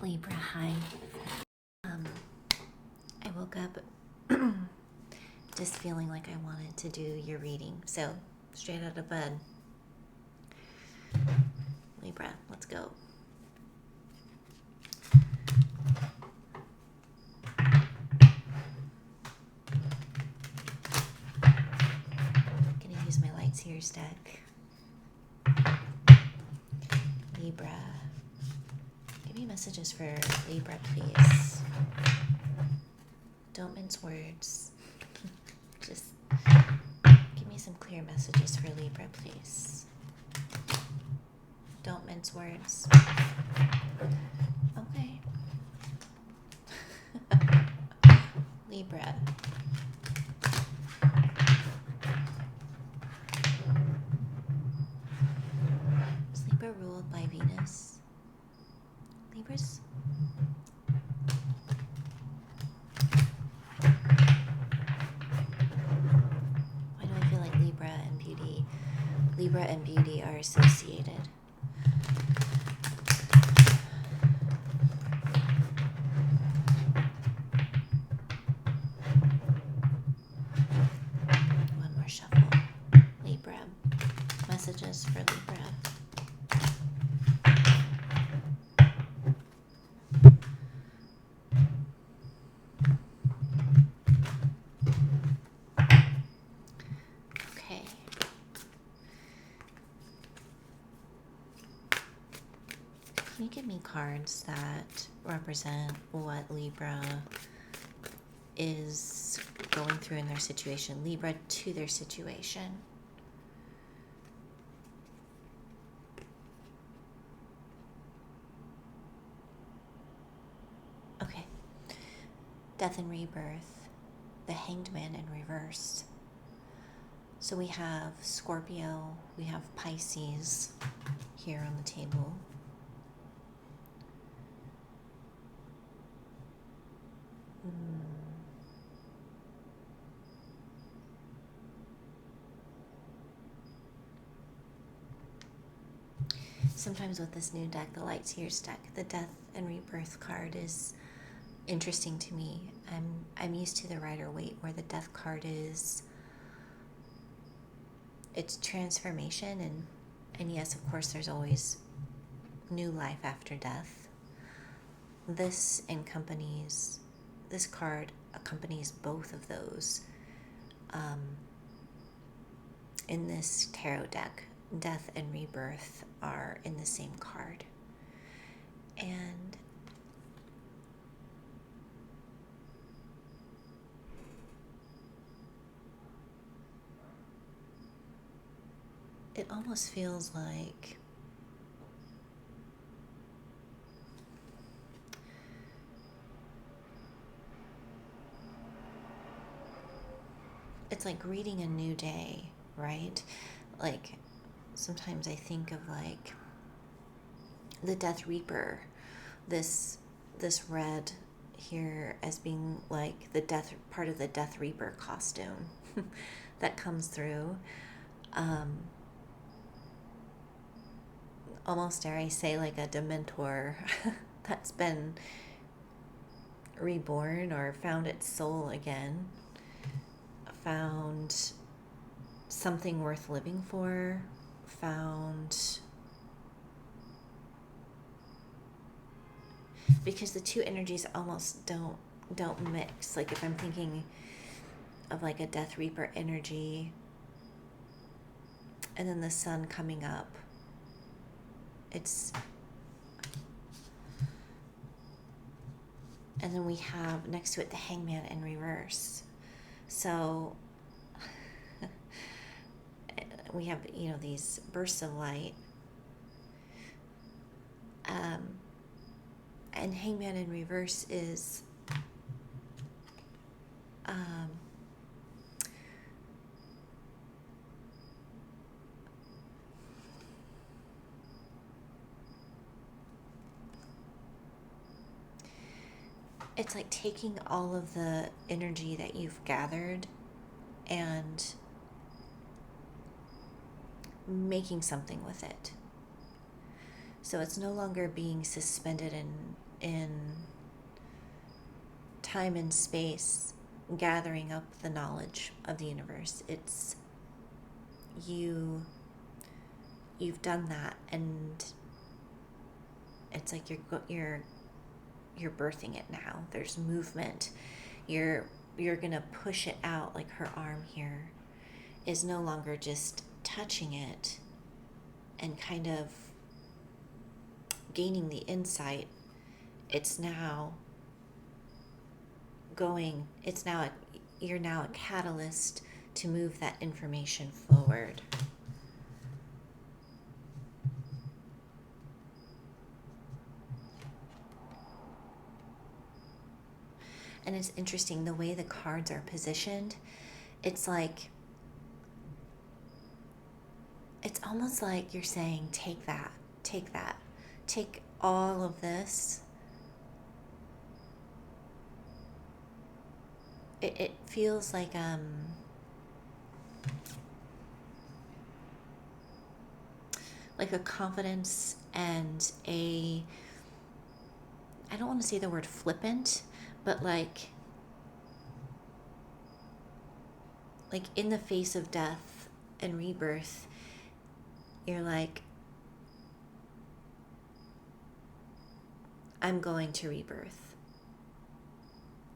Libra, hi. I woke up just feeling like I wanted to do your reading. So, straight out of bed. Libra, let's go. Gonna use my light seers deck. Libra. Give me messages for Libra, please. Don't mince words. Just give me some clear messages for Libra, please. Don't mince words. Okay. Libra. Is Libra ruled by Venus? Libra's... Why do I feel like Libra and beauty are associated? One more shuffle. Libra. Messages for Libra. Okay. Can you give me cards that represent what Libra is going through in their situation? Libra to their situation. Okay. Death and rebirth. The Hanged Man in reverse. So we have Scorpio, we have Pisces here on the table. Sometimes with this new deck, the Light Seers deck, the Death and Rebirth card is interesting to me. I'm used to the Rider-Waite, where the Death card is, it's transformation, and yes, of course, there's always new life after death. This card accompanies both of those. In this tarot deck, death and rebirth are in the same card. And it almost feels like it's like greeting a new day, right? Like sometimes I think of like the Death Reaper, this red here as being like the death part of the Death Reaper costume that comes through. Almost dare I say like a Dementor that's been reborn or found its soul again, found something worth living for, found, because the two energies almost don't mix. Like if I'm thinking of like a Death Reaper energy and then the sun coming up, and then we have next to it the Hangman in reverse. So we have, these bursts of light. And Hangman in reverse is it's like taking all of the energy that you've gathered and making something with it. So it's no longer being suspended in time and space, gathering up the knowledge of the universe. It's you've done that, and it's like you're birthing it now. There's movement. You're gonna push it out. Like her arm here is no longer just touching it and kind of gaining the insight. It's now going, you're now a catalyst to move that information forward. And it's interesting the way the cards are positioned. It's like, it's almost like you're saying, take that, take all of this. It feels like a confidence and I don't want to say the word flippant, but like in the face of death and rebirth, you're like, I'm going to rebirth.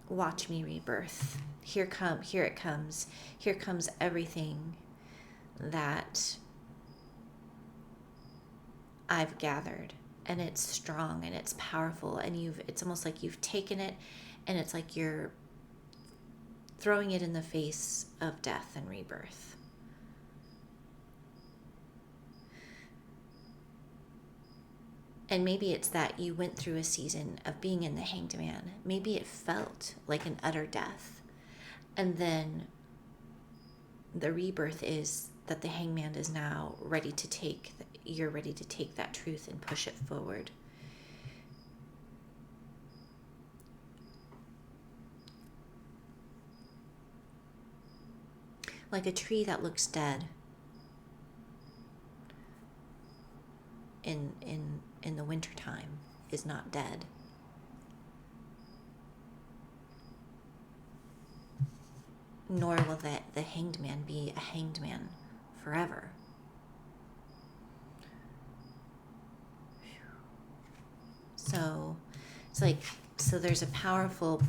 Watch me rebirth. Here it comes. Here comes everything that I've gathered, and it's strong and it's powerful, and it's almost like you've taken it, and it's like you're throwing it in the face of death and rebirth. And maybe it's that you went through a season of being in the Hanged Man. Maybe it felt like an utter death. And then the rebirth is that the Hangman is now you're ready to take that truth and push it forward. Like a tree that looks dead in the wintertime is not dead. Nor will the hanged man be a hanged man forever. So it's like, so there's a powerful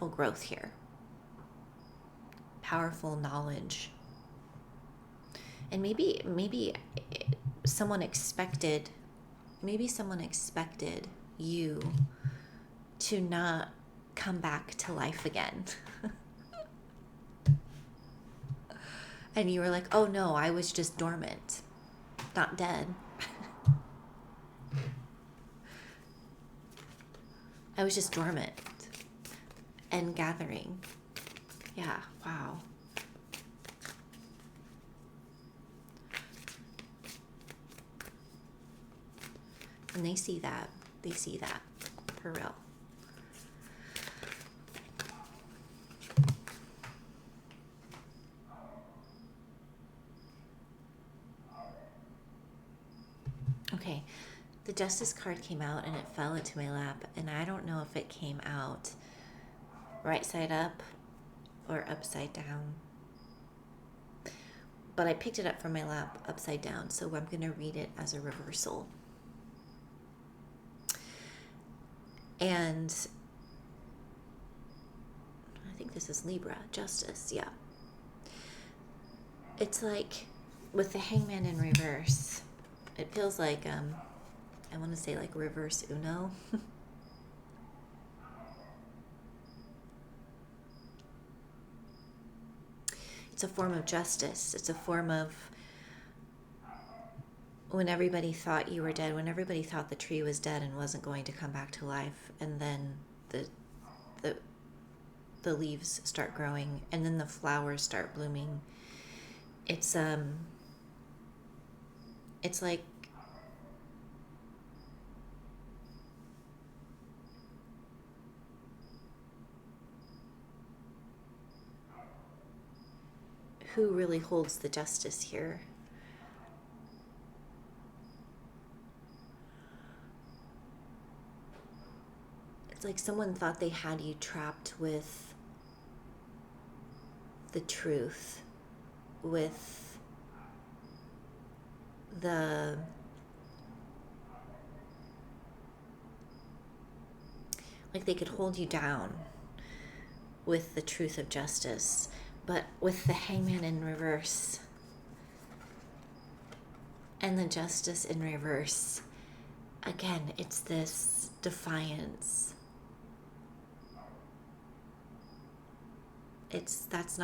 growth here. Powerful knowledge. And maybe someone expected you to not come back to life again. And you were like, oh no, I was just dormant, not dead. I was just dormant and gathering. Yeah, wow. And they see that for real. Okay, the Justice card came out and it fell into my lap, and I don't know if it came out right side up or upside down. But I picked it up from my lap upside down, so I'm going to read it as a reversal. And I think this is Libra, Justice, yeah. It's like with the Hangman in reverse, it feels like, I want to say like reverse Uno. It's a form of justice. It's a form of when everybody thought you were dead, when everybody thought the tree was dead and wasn't going to come back to life, and then the leaves start growing, and then the flowers start blooming. It's like who really holds the justice here? It's like someone thought they had you trapped with the truth, with the like they could hold you down with the truth of justice, but with the hangman in reverse and the justice in reverse, again, it's this defiance. That's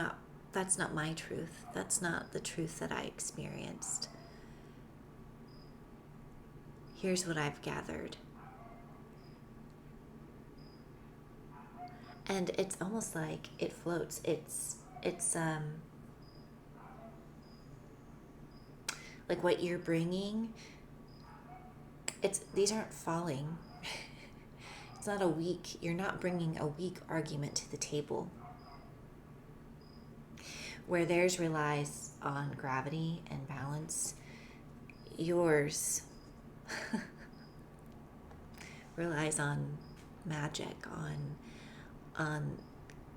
not my truth. That's not the truth that I experienced. Here's what I've gathered. And it's almost like it floats. It's like what you're bringing. These aren't falling. It's not you're not bringing a weak argument to the table. Where theirs relies on gravity and balance, yours relies on magic, on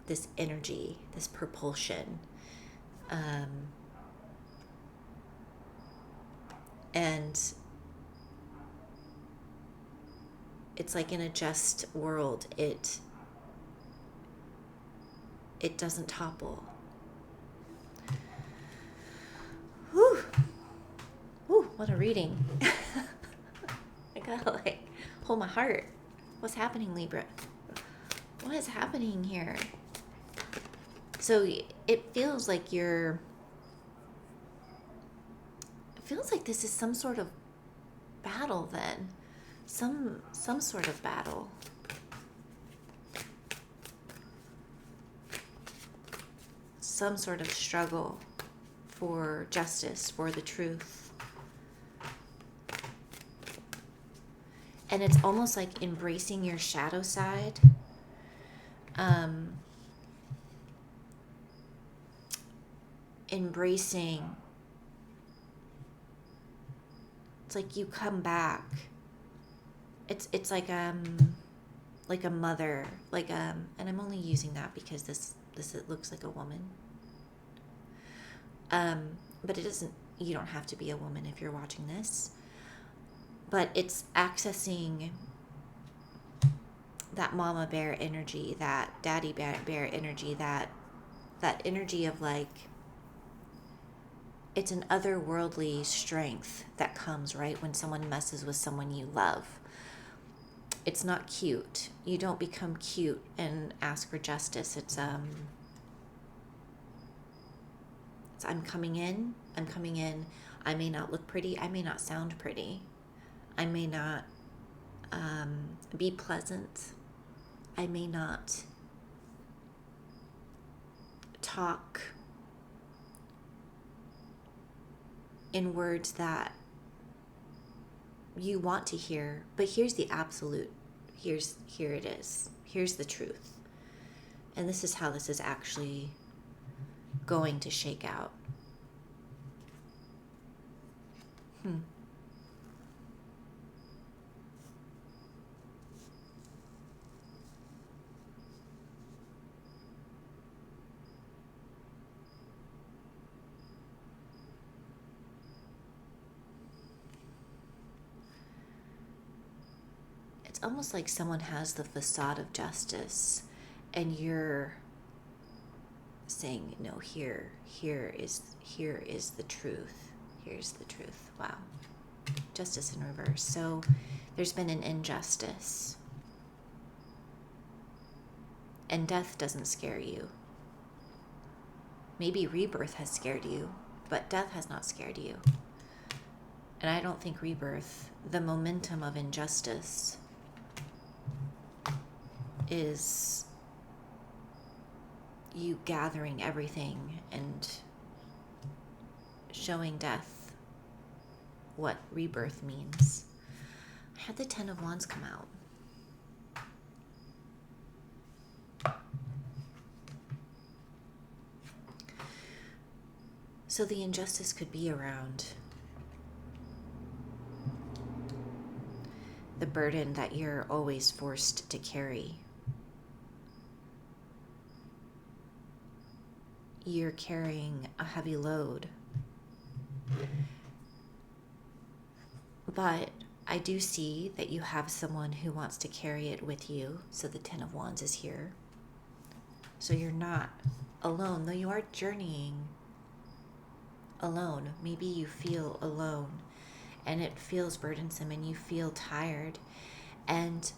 this energy, this propulsion. And it's like in a just world, it doesn't topple. Whew. Whew, what a reading. I gotta hold my heart. What's happening, Libra? What is happening here? So it feels like it feels like this is some sort of battle then. Some sort of battle. Some sort of struggle for justice, for the truth. And it's almost like embracing your shadow side. Embracing. It's like you come back. It's like a mother, and I'm only using that because this it looks like a woman. But it doesn't. You don't have to be a woman if you're watching this. But it's accessing that mama bear energy, that daddy bear energy, that energy of it's an otherworldly strength that comes right when someone messes with someone you love. It's not cute. You don't become cute and ask for justice. It's I'm coming in. I may not look pretty. I may not sound pretty. I may not be pleasant. I may not talk in words that you want to hear, but here's the absolute. Here it is. Here's the truth. And this is how this is actually going to shake out. It's almost like someone has the facade of justice and you're saying, no, here is the truth. Here's the truth. Wow. Justice in reverse. So there's been an injustice. And death doesn't scare you. Maybe rebirth has scared you, but death has not scared you. And I don't think rebirth, the momentum of injustice, is you gathering everything and showing death what rebirth means. I had the 10 of Wands come out. So the injustice could be around the burden that you're always forced to carry. You're carrying a heavy load. But I do see that you have someone who wants to carry it with you. So the Ten of Wands is here. So you're not alone, though you are journeying alone. Maybe you feel alone and it feels burdensome and you feel tired. And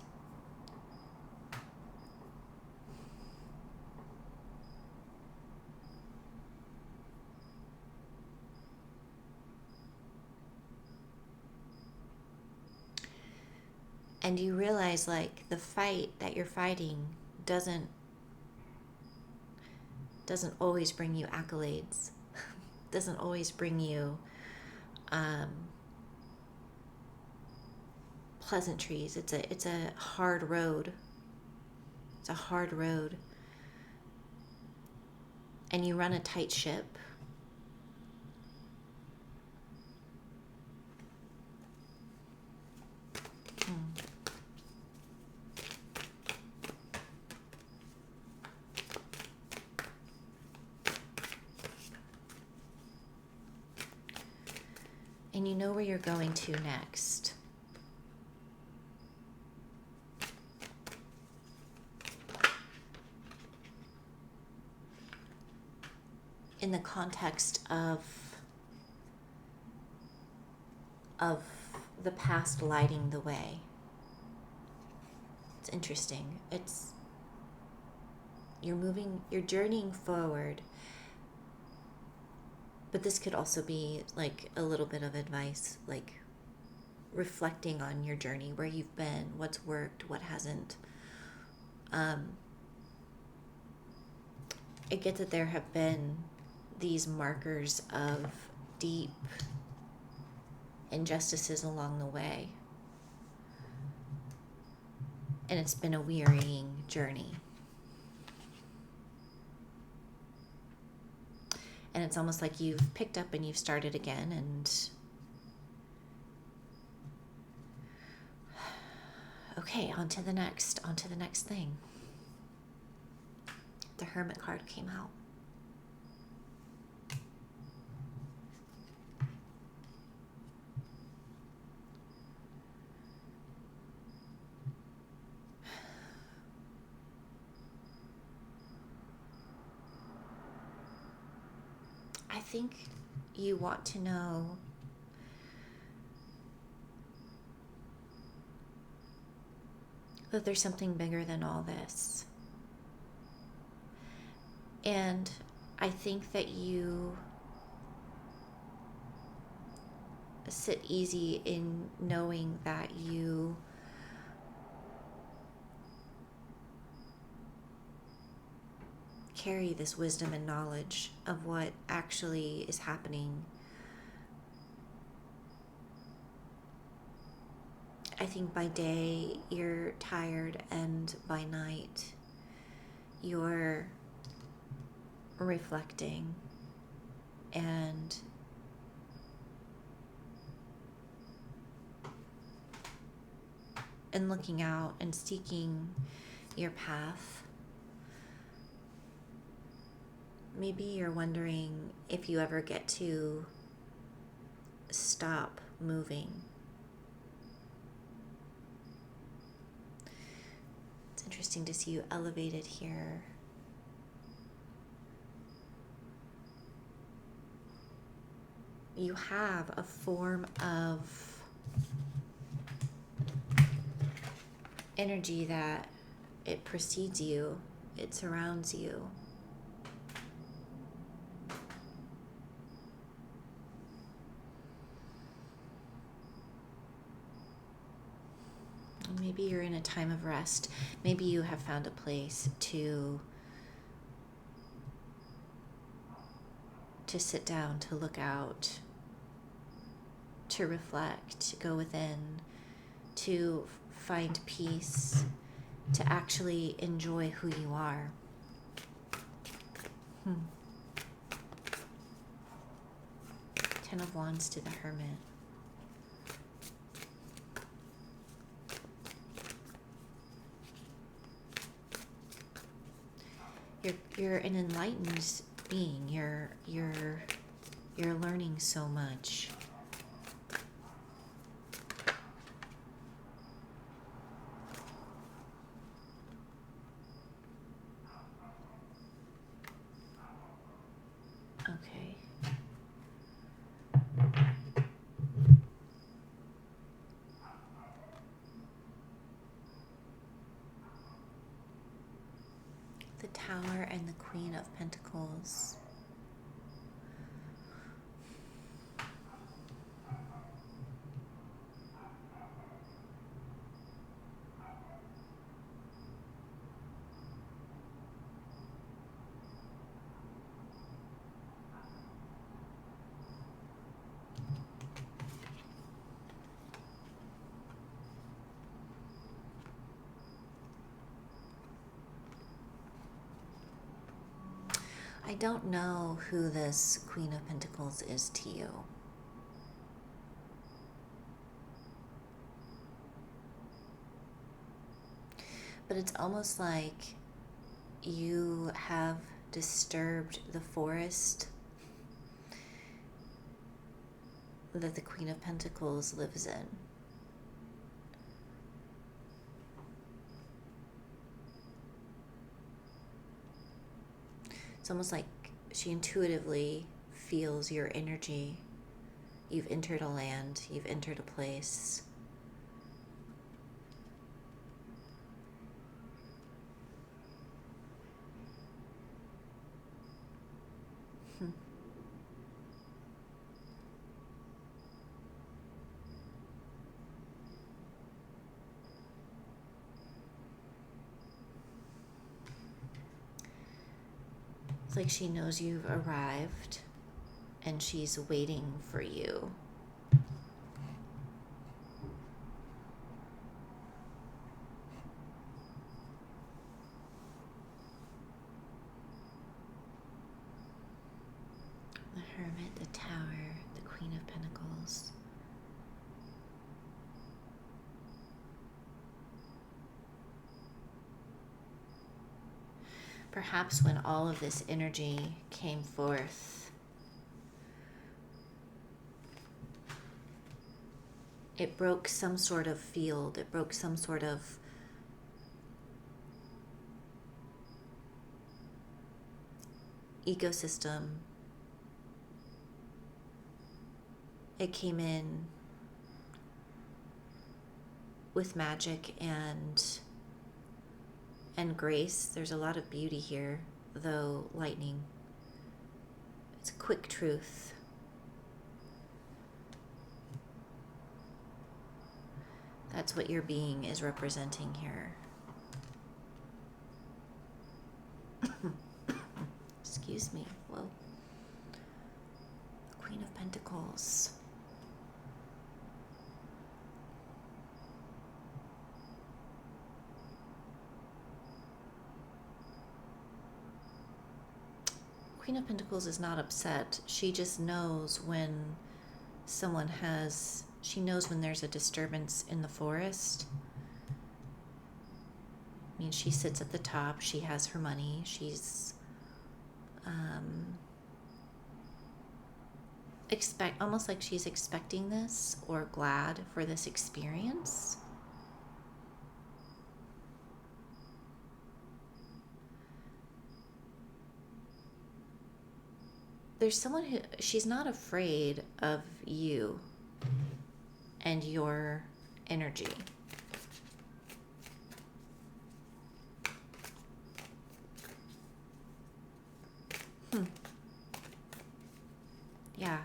you realize, like, the fight that you're fighting doesn't always bring you accolades, doesn't always bring you pleasantries. It's a hard road. It's a hard road. And you run a tight ship. And you know where you're going to next. In the context of the past lighting the way. It's interesting. You're journeying forward. But this could also be like a little bit of advice, like reflecting on your journey, where you've been, what's worked, what hasn't. I get that there have been these markers of deep injustices along the way. And it's been a wearying journey. And it's almost like you've picked up and you've started again, and okay, on to the next thing. The Hermit card came out. I think you want to know that there's something bigger than all this. And I think that you sit easy in knowing that you carry this wisdom and knowledge of what actually is happening. I think by day you're tired, and by night you're reflecting and looking out and seeking your path. Maybe you're wondering if you ever get to stop moving. It's interesting to see you elevated here. You have a form of energy that it precedes you, it surrounds you. Maybe you're in a time of rest. Maybe you have found a place to sit down, to look out, to reflect, to go within, to find peace, to actually enjoy who you are. Ten of Wands to the Hermit. You're an enlightened being. You're learning so much. Okay. The Tower and the Queen of Pentacles. I don't know who this Queen of Pentacles is to you. But it's almost like you have disturbed the forest that the Queen of Pentacles lives in. It's almost like she intuitively feels your energy. You've entered a land, you've entered a place. It's like she knows you've arrived and she's waiting for you. The Hermit, the Tower, the Queen of Pentacles. Perhaps when all of this energy came forth, it broke some sort of field, it broke some sort of ecosystem. It came in with magic and grace. There's a lot of beauty here, though lightning. It's a quick truth. That's what your being is representing here. Excuse me. Whoa. The Queen of Pentacles. Queen of Pentacles is not upset. She just knows when someone has, she knows when there's a disturbance in the forest. I mean, she sits at the top. She has her money. She's almost like she's expecting this or glad for this experience. There's someone who, she's not afraid of you and your energy. Yeah.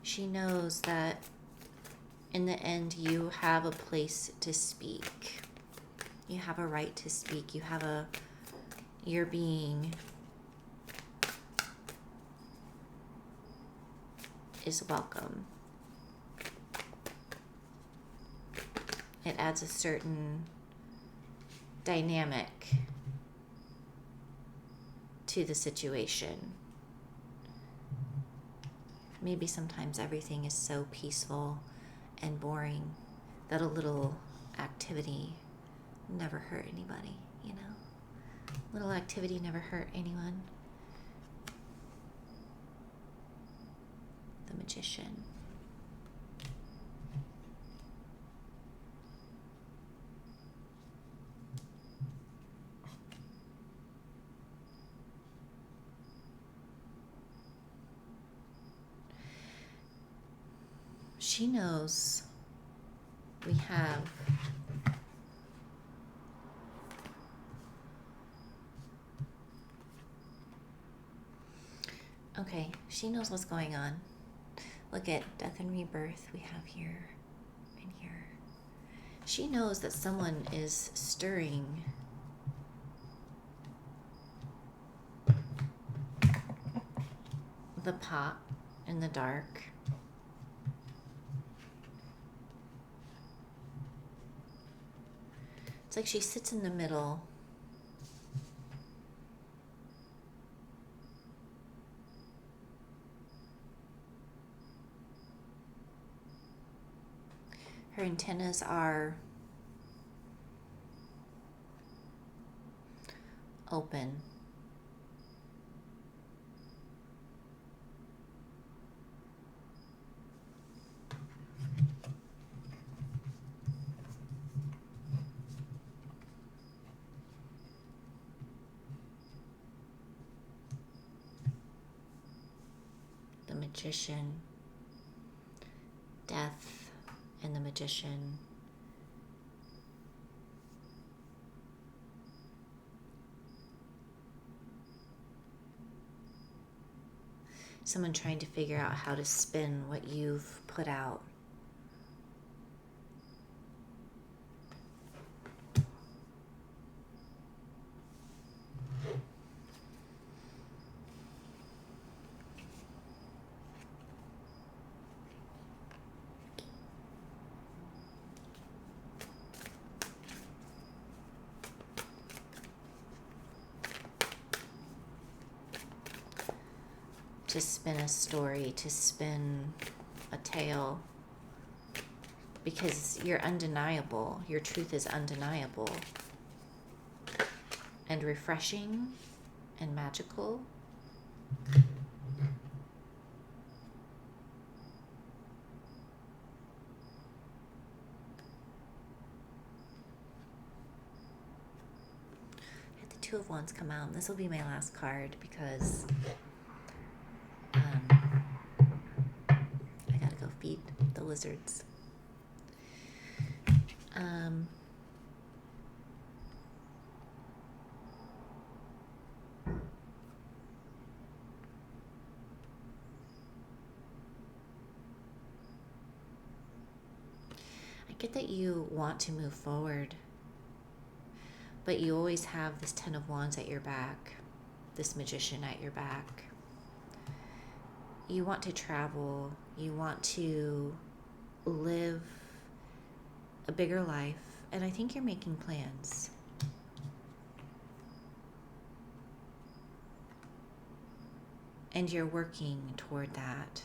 She knows that in the end you have a place to speak. You have a right to speak. You have your being is welcome. It adds a certain dynamic to the situation. Maybe sometimes everything is so peaceful and boring that a little activity never hurt anybody, you know? Little activity never hurt anyone. The Magician. She knows we have okay, she knows what's going on. Look at death and rebirth we have here and here. She knows that someone is stirring the pot in the dark. It's like she sits in the middle. Her antennas are open. The Magician, death, and the Magician. Someone trying to figure out how to spin what you've put out. To spin a story, to spin a tale, because you're undeniable. Your truth is undeniable and refreshing and magical. I had the Two of Wands come out. This will be my last card because I gotta go feed the lizards. I get that you want to move forward, but you always have this Ten of Wands at your back, this Magician at your back. You want to travel, you want to live a bigger life, and I think you're making plans. And you're working toward that.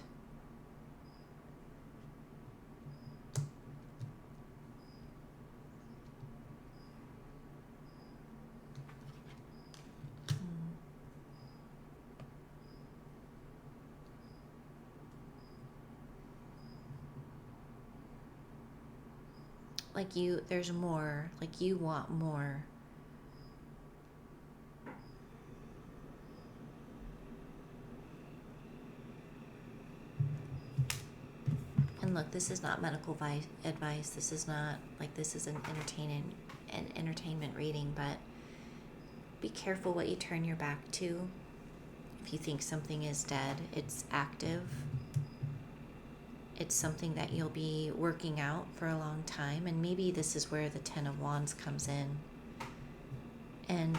Like there's more, like you want more. And look, this is not medical advice. This is not, like, this is an entertainment reading, but be careful what you turn your back to. If you think something is dead, it's active. It's something that you'll be working out for a long time, and maybe this is where the Ten of Wands comes in, and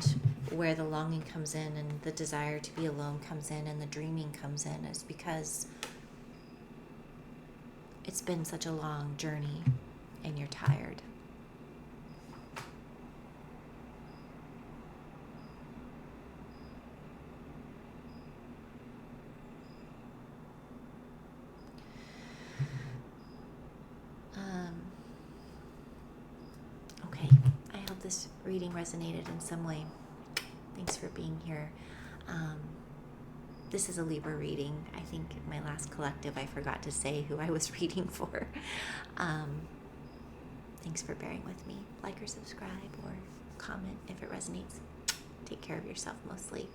where the longing comes in, and the desire to be alone comes in, and the dreaming comes in, is because it's been such a long journey and you're tired. reading resonated in some way, thanks for being here. This is a Libra reading. I think in my last collective I forgot to say who I was reading for. Thanks for bearing with me. Like or subscribe or comment if it resonates. Take care of yourself mostly.